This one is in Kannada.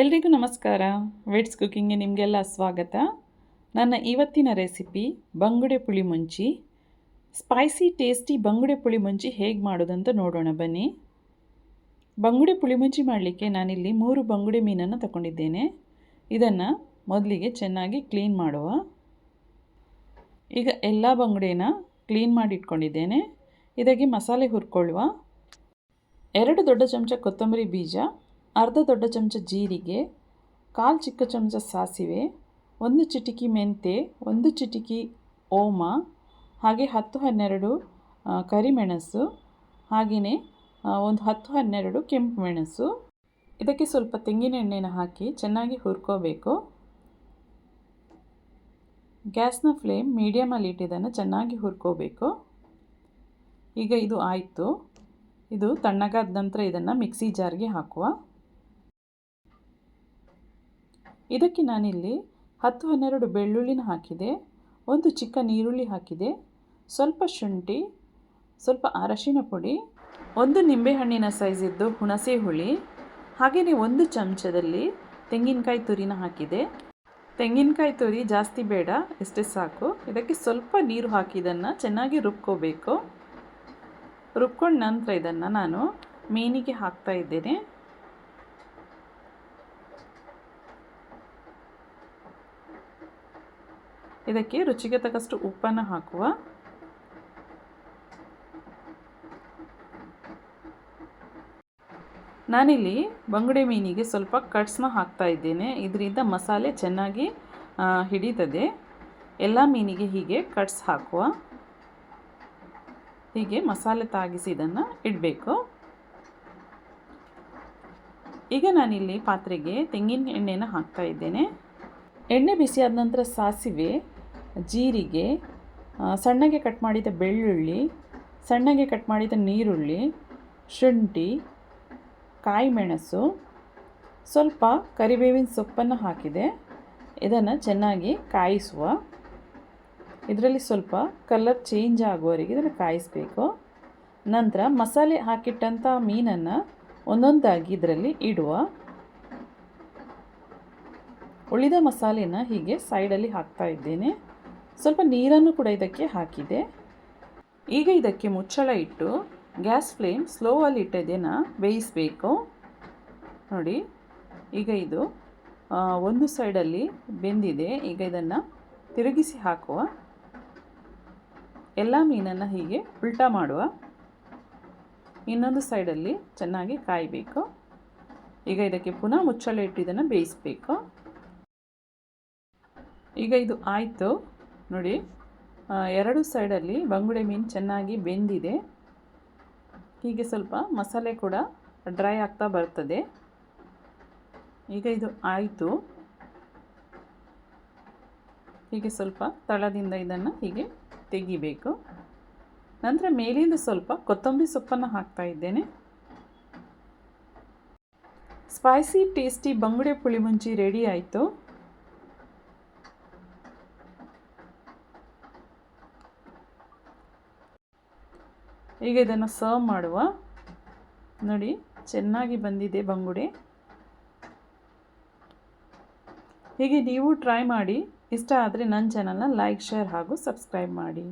ಎಲ್ರಿಗೂ ನಮಸ್ಕಾರ. ವೆಟ್ಸ್ ಕುಕ್ಕಿಂಗ್ಗೆ ನಿಮಗೆಲ್ಲ ಸ್ವಾಗತ. ನನ್ನ ಇವತ್ತಿನ ರೆಸಿಪಿ ಬಂಗುಡೆ ಪುಳಿ ಮುಂಚಿ. ಸ್ಪೈಸಿ ಟೇಸ್ಟಿ ಬಂಗುಡೆ ಪುಳಿ ಮುಂಚಿ ಹೇಗೆ ಮಾಡೋದಂತ ನೋಡೋಣ ಬನ್ನಿ. ಬಂಗುಡೆ ಪುಳಿ ಮುಂಚಿ ಮಾಡಲಿಕ್ಕೆ ನಾನಿಲ್ಲಿ 3 ಬಂಗುಡೆ ಮೀನನ್ನು ತಗೊಂಡಿದ್ದೇನೆ. ಇದನ್ನು ಮೊದಲಿಗೆ ಚೆನ್ನಾಗಿ ಕ್ಲೀನ್ ಮಾಡುವ. ಈಗ ಎಲ್ಲ ಬಂಗುಡೆನ ಕ್ಲೀನ್ ಮಾಡಿ ಇಟ್ಕೊಂಡಿದ್ದೇನೆ. ಇದಕ್ಕೆ ಮಸಾಲೆ ಹುರ್ಕೊಳ್ಳುವ. 2 ದೊಡ್ಡ ಚಮಚ ಕೊತ್ತಂಬರಿ ಬೀಜ, ಅರ್ಧ ದೊಡ್ಡ ಚಮಚ ಜೀರಿಗೆ, 1/4 ಚಿಕ್ಕ ಚಮಚ ಸಾಸಿವೆ, 1 ಚಿಟಿಕೆ ಮೆಂತೆ, 1 ಚಿಟಿಕೆ ಓಮ, ಹಾಗೆ 10-12 ಕರಿಮೆಣಸು, ಹಾಗೆಯೇ ಒಂದು 10-12 ಕೆಂಪು ಮೆಣಸು. ಇದಕ್ಕೆ ಸ್ವಲ್ಪ ತೆಂಗಿನ ಎಣ್ಣೆನ ಹಾಕಿ ಚೆನ್ನಾಗಿ ಹುರ್ಕೋಬೇಕು. ಗ್ಯಾಸ್ನ ಫ್ಲೇಮ್ ಮೀಡಿಯಮಲ್ಲಿ ಇಟ್ಟಿದ್ದನ್ನು ಚೆನ್ನಾಗಿ ಹುರ್ಕೋಬೇಕು. ಈಗ ಇದು ಆಯಿತು. ಇದು ತಣ್ಣಗಾದ ನಂತರ ಇದನ್ನು ಮಿಕ್ಸಿ ಜಾರ್ಗೆ ಹಾಕುವ. ಇದಕ್ಕೆ ನಾನಿಲ್ಲಿ 10-12 ಬೆಳ್ಳುಳ್ಳಿನ ಹಾಕಿದೆ, 1 ಚಿಕ್ಕ ನೀರುಳ್ಳಿ ಹಾಕಿದೆ, ಸ್ವಲ್ಪ ಶುಂಠಿ, ಸ್ವಲ್ಪ ಅರಶಿನ ಪುಡಿ, 1 ನಿಂಬೆಹಣ್ಣಿನ ಸೈಜಿದ್ದು ಹುಣಸೆ ಹುಳಿ, ಹಾಗೆಯೇ 1 ಚಮಚದಲ್ಲಿ ತೆಂಗಿನಕಾಯಿ ತುರಿನ ಹಾಕಿದೆ. ತೆಂಗಿನಕಾಯಿ ತುರಿ ಜಾಸ್ತಿ ಬೇಡ, ಇಷ್ಟೇ ಸಾಕು. ಇದಕ್ಕೆ ಸ್ವಲ್ಪ ನೀರು ಹಾಕಿ ಇದನ್ನು ಚೆನ್ನಾಗಿ ರುಬ್ಕೋಬೇಕು. ರುಬ್ಕೊಂಡ ನಂತರ ಇದನ್ನು ನಾನು ಮೀನಿಗೆ ಹಾಕ್ತಾ ಇದ್ದೇನೆ. ಇದಕ್ಕೆ ರುಚಿಗೆ ತಕ್ಕಷ್ಟು ಉಪ್ಪನ್ನು ಹಾಕುವ. ನಾನಿಲ್ಲಿ ಬಂಗುಡೆ ಮೀನಿಗೆ ಸ್ವಲ್ಪ ಕಟ್ಸ್ನ ಹಾಕ್ತಾ ಇದ್ದೇನೆ. ಇದರಿಂದ ಮಸಾಲೆ ಚೆನ್ನಾಗಿ ಹಿಡಿತದೆ. ಎಲ್ಲ ಮೀನಿಗೆ ಹೀಗೆ ಕಟ್ಸ್ ಹಾಕುವ. ಹೀಗೆ ಮಸಾಲೆ ತಾಗಿಸಿ ಇದನ್ನು ಇಡಬೇಕು. ಈಗ ನಾನಿಲ್ಲಿ ಪಾತ್ರೆಗೆ ತೆಂಗಿನ ಎಣ್ಣೆನ ಹಾಕ್ತಾ ಇದ್ದೇನೆ. ಎಣ್ಣೆ ಬಿಸಿಯಾದ ನಂತರ ಸಾಸಿವೆ, ಜೀರಿಗೆ, ಸಣ್ಣಗೆ ಕಟ್ ಮಾಡಿದ ಬೆಳ್ಳುಳ್ಳಿ, ಸಣ್ಣಗೆ ಕಟ್ ಮಾಡಿದ ನೀರುಳ್ಳಿ, ಶುಂಠಿ, ಕಾಯಿ ಮೆಣಸು, ಸ್ವಲ್ಪ ಕರಿಬೇವಿನ ಸೊಪ್ಪನ್ನು ಹಾಕಿದೆ. ಇದನ್ನು ಚೆನ್ನಾಗಿ ಕಾಯಿಸುವ. ಇದರಲ್ಲಿ ಸ್ವಲ್ಪ ಕಲರ್ ಚೇಂಜ್ ಆಗುವವರೆಗೆ ಇದನ್ನು ಕಾಯಿಸಬೇಕು. ನಂತರ ಮಸಾಲೆ ಹಾಕಿಟ್ಟಂಥ ಮೀನನ್ನು ಒಂದೊಂದಾಗಿ ಇದರಲ್ಲಿ ಇಡುವ. ಉಳಿದ ಮಸಾಲೆನ ಹೀಗೆ ಸೈಡಲ್ಲಿ ಹಾಕ್ತಾ ಇದ್ದೇನೆ. ಸ್ವಲ್ಪ ನೀರನ್ನು ಕೂಡ ಇದಕ್ಕೆ ಹಾಕಿದೆ. ಈಗ ಇದಕ್ಕೆ ಮುಚ್ಚಳ ಇಟ್ಟು ಗ್ಯಾಸ್ ಫ್ಲೇಮ್ ಸ್ಲೋವಲ್ಲಿ ಇಟ್ಟಿದ್ದನ್ನು ಬೇಯಿಸಬೇಕು. ನೋಡಿ, ಈಗ ಇದು ಒಂದು ಸೈಡಲ್ಲಿ ಬೆಂದಿದೆ. ಈಗ ಇದನ್ನು ತಿರುಗಿಸಿ ಹಾಕುವ. ಎಲ್ಲ ಮೀನನ್ನು ಹೀಗೆ ಉಲ್ಟಾ ಮಾಡುವ. ಇನ್ನೊಂದು ಸೈಡಲ್ಲಿ ಚೆನ್ನಾಗಿ ಕಾಯಬೇಕು. ಈಗ ಇದಕ್ಕೆ ಪುನಃ ಮುಚ್ಚಳ ಇಟ್ಟು ಇದನ್ನು ಬೇಯಿಸಬೇಕು. ಈಗ ಇದು ಆಯಿತು. ನೋಡಿ, 2 ಸೈಡಲ್ಲಿ ಬಂಗುಡೆ ಮೀನು ಚೆನ್ನಾಗಿ ಬೆಂದಿದೆ. ಹೀಗೆ ಸ್ವಲ್ಪ ಮಸಾಲೆ ಕೂಡ ಡ್ರೈ ಆಗ್ತಾ ಬರ್ತದೆ. ಈಗ ಇದು ಆಯಿತು. ಹೀಗೆ ಸ್ವಲ್ಪ ತಳದಿಂದ ಇದನ್ನು ಹೀಗೆ ತೆಗಿಬೇಕು. ನಂತರ ಮೇಲಿಂದ ಸ್ವಲ್ಪ ಕೊತ್ತಂಬರಿ ಸೊಪ್ಪನ್ನು ಹಾಕ್ತಾ ಇದ್ದೇನೆ. ಸ್ಪೈಸಿ ಟೇಸ್ಟಿ ಬಂಗುಡೆ ಪುಳಿ ಮುಂಚಿ ರೆಡಿ ಆಯಿತು. ಈಗ ಇದನ್ನು ಸರ್ವ್ ಮಾಡುವ. ನೋಡಿ, ಚೆನ್ನಾಗಿ ಬಂದಿದೆ ಬಂಗುಡೆ. ಹೀಗೆ ನೀವು ಟ್ರೈ ಮಾಡಿ. ಇಷ್ಟ ಆದರೆ ನನ್ನ ಚಾನಲ್ನ ಲೈಕ್, ಶೇರ್ ಹಾಗೂ ಸಬ್ಸ್ಕ್ರೈಬ್ ಮಾಡಿ.